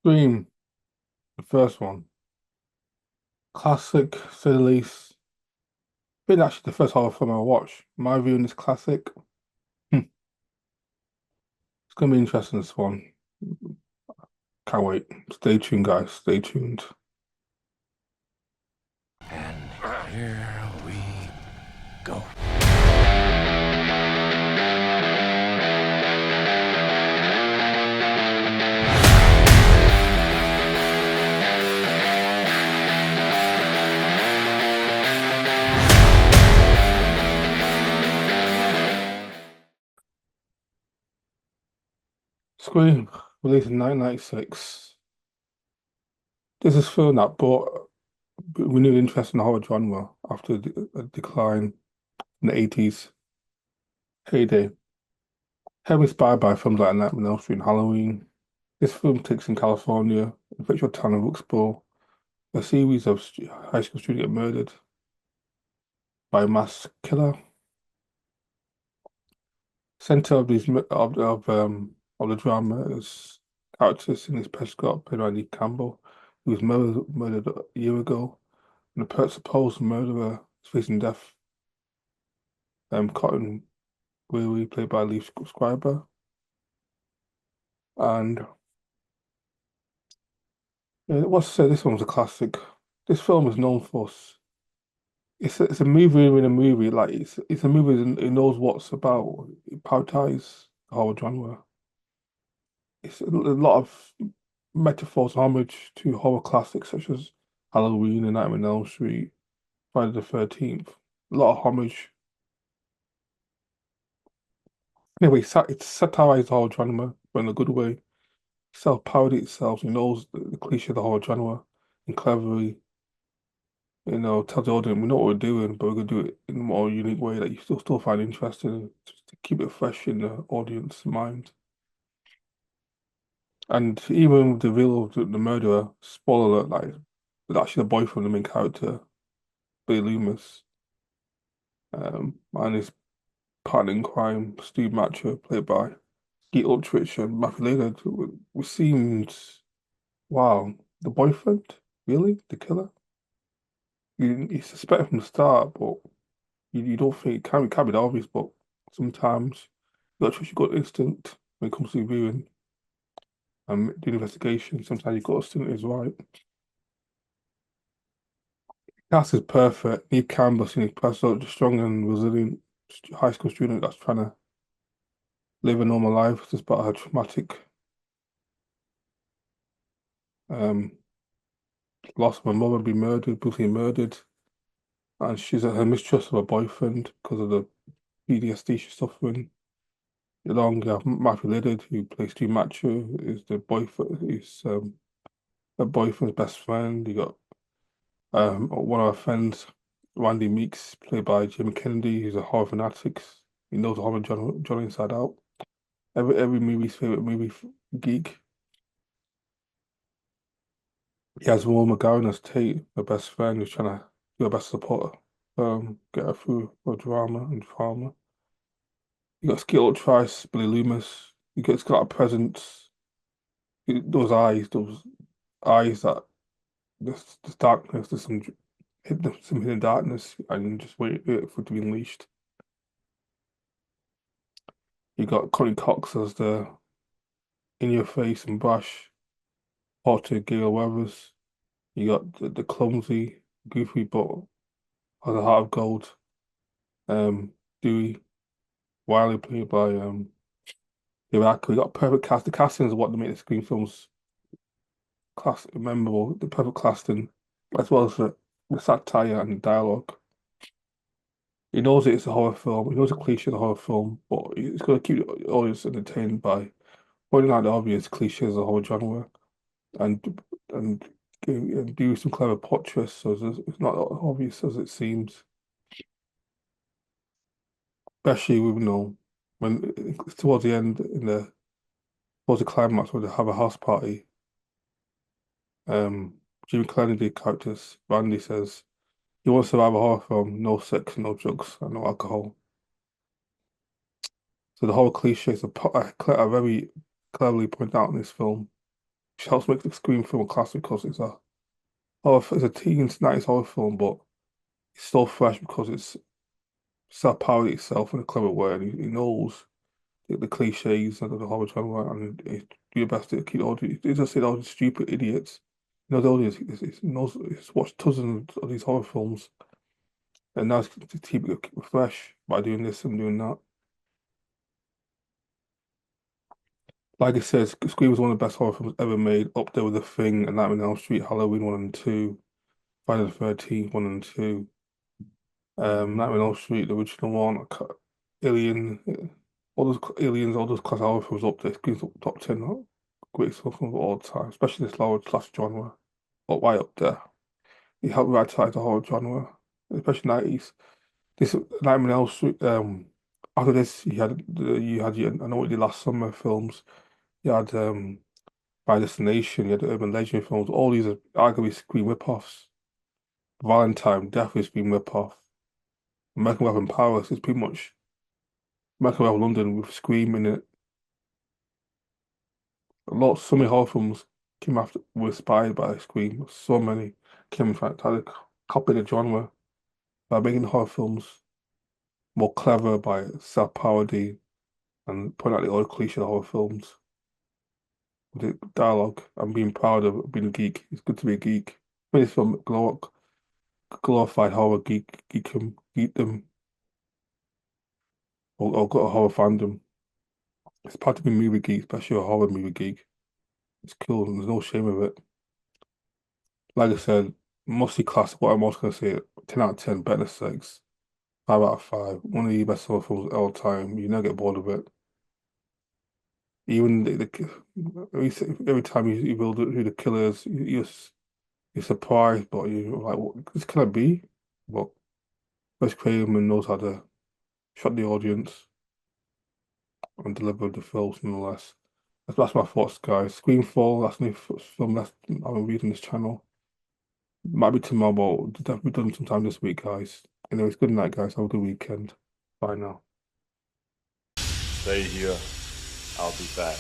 Scream, the first one. Classic, to say the least. I think actually the first horror film I watched. My viewing is classic. It's gonna be interesting, this one. Can't wait. Stay tuned, guys. Stay tuned. And here we go. Scream, released in 1996. This is film that brought renewed interest in the horror genre after a decline in the 80s heyday. Heavily inspired by films like Nightmare on Elm Street and Halloween, this film takes in California, the fictional town of Wilkesboro. A series of high school students get murdered by a mass killer. Center of of the drama is characters in this Prescott, played by Lee Campbell, who was murdered a year ago, and the supposed murderer is facing death. Cotton Weary, played by Lee Scriber, and what's to say, this one's a classic. This film is known for it's a movie within a movie. Like it's a movie that it knows what's about. It prioritizes the whole genre. It's a lot of metaphors, homage to horror classics such as Halloween and Nightmare on Elm Street, Friday the 13th. A lot of homage. Anyway, it satirized the horror genre, but in a good way. Self-parody itself, it knows the cliche of the horror genre and cleverly, tell the audience we know what we're doing, but we're gonna do it in a more unique way that you still find interesting, just to keep it fresh in the audience mind. And even with the reveal of the murderer, spoiler alert, like, it's actually the boyfriend of the main character, Billy Loomis, and his partner in crime, Steve Matcher, played by Skeet Ulrich and Matthew Lillard, who seemed, wow, the boyfriend? Really? The killer? You suspect from the start, but you don't think it can't be that obvious, but sometimes you got to trust your gut instinct when it comes to viewing and the investigation. Sometimes your gut instinct is right. Cast is perfect. Neve Campbell seems such a strong and resilient high school student that's trying to live a normal life despite her traumatic um, loss of her mother being murdered, brutally murdered, and she's at her mistrust of her boyfriend because of the PTSD she's suffering. Along, you have Matthew Lillard, who plays Stu Matcher, is the boyfriend, is her boyfriend's best friend. You got one of our friends, Randy Meeks, played by Jim Kennedy, who's a horror fanatic. He knows the horror genre inside out. Every movie's favorite geek. He has Will McGowan as Tate, her best friend, who's trying to do her best to support her, get her through her drama and trauma. You got Skittle Trice, Billy Loomis. It's got a presence. Those eyes that there's darkness, there's some hidden darkness, and just wait for it to be unleashed. You got Connie Cox as the in your face and brash Porter Gail Weathers. You got the clumsy, goofy but has a heart of gold. Dewey Wiley, played by Iraq. We got perfect cast. The casting is what they make the Scream films memorable. The perfect casting, as well as the satire and the dialogue. He knows it's a horror film. He knows a cliche of a horror film, but he's going to keep the audience entertained by pointing out the obvious cliches of the horror genre and and, and do some clever plot twists so it's not as obvious as it seems. Especially with, when it's towards the end towards the climax where they have a house party. Jimmy Kennedy characters, Randy says he wants to have a horror film, no sex, no drugs, and no alcohol. So the whole cliches are very cleverly pointed out in this film. which helps make the Scream film a classic because it's a teens 90s horror film, but it's still fresh because it's self-parody itself in a clever way, and he knows the cliches and the horror genre, and he do your best to keep the audience. He doesn't say all these stupid idiots. You know, the audience knows he's watched dozens of these horror films, and now it's to keep it fresh by doing this and doing that. Like I said, Scream was one of the best horror films ever made, up there with The Thing and Nightmare on Elm Street, Halloween 1 and 2, Friday the 13th 1 and 2, Nightmare on Elm Street, the original one, Alien, all those Aliens, all those class horror films up there. Scream's up top 10 greatest horror films of all time, especially this lower class genre, up way up there. He helped revitalize the horror genre, especially 90s. This Nightmare on Elm Street, after this, I know what you did last summer films. You had by Destination, you had the Urban Legend films. All these are arguably Scream rip-offs. Valentine definitely Scream rip-off. American Weapon Paris is pretty much American Weapon London with Scream in it. So many horror films came after were inspired by Scream. So many came from trying to copy the genre by making horror films more clever by self-parody and pointing out the old cliche of horror films. With the dialogue and being proud of being a geek. It's good to be a geek. Made this film glorified horror geekdom or got a horror fandom. It's part to be a movie geek, especially a horror movie geek. It's cool and there's no shame of it. Like I said, mostly classic. What I'm also gonna say, 10 out of 10, better than 6, 5 out of 5. One of the best horror films of all time. You never get bored of it. Even every time you build who the killer is, you're surprised, but you're like, what this can it be? But Wes Craven knows how to shut the audience and deliver the films nonetheless. That's my thoughts, guys. Screenfall, that's new film that's I'm reading this channel. Might be tomorrow, but it'll definitely be done sometime this week, guys. Anyways, good night, guys. Have a good weekend. Bye now. Stay here. I'll be back.